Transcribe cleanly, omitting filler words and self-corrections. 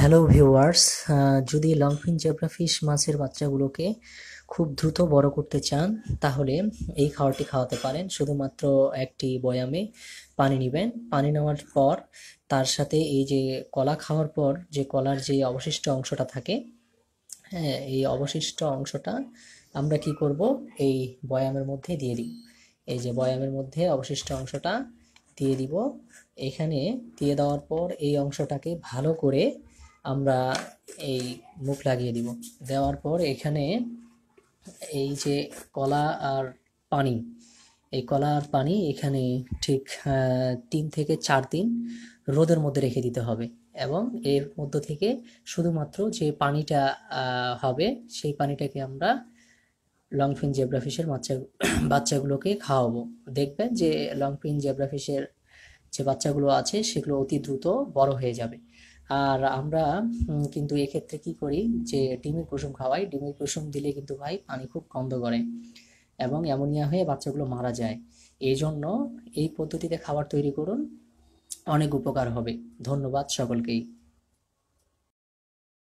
Hello viewers, যদি longfin zebrafish মাছের বাচ্চাগুলোকে খুব দ্রুত বড় করতে চান তাহলে এই খাবারটি খাওয়াতে পারেন। শুধুমাত্র একটি বয়ামে পানি নেবেন। পানি নেওয়ার পর তার সাথে এই যে কলা খাওয়ার পর যে কলার যে অবশিষ্ট অংশটা থাকে, হ্যাঁ, এই অবশিষ্ট অংশটা আমরা কি করব, এই বয়ামের মধ্যে দিয়ে দিই। এই যে বয়ামের মধ্যে অবশিষ্ট অংশটা দিয়ে দিব। এখানে দিয়ে দেওয়ার পর এই অংশটাকে ভালো করে আমরা এই মুখ লাগিয়ে দিব। দেওয়ার পর এখানে এই যে কলা আর পানি, এই কলা আর পানি এখানে ঠিক 3 থেকে 4 দিন রোদের মধ্যে রেখে দিতে হবে। এবং এর মধ্য থেকে শুধুমাত্র যে পানিটা হবে সেই পানিটাকে আমরা লংফিন জেব্রাফিশের বাচ্চাগুলোকে খাওয়াবো। দেখবেন যে লংফিন জেব্রাফিশের যে বাচ্চাগুলো আছে সেগুলো অতি দ্রুত বড় হয়ে যাবে। আর আমরা কিন্তু এক্ষেত্রে কি করি, যে ডিমের কুসুম খাওয়াই। ডিমের কুসুম দিলে কিন্তু ভাই পানি খুব গন্ধ করে এবং অ্যামোনিয়া হয়ে বাচ্চাগুলো মারা যায়। এই জন্য এই পদ্ধতিতে খাবার তৈরি করুন, অনেক উপকার হবে। ধন্যবাদ সকলকেই।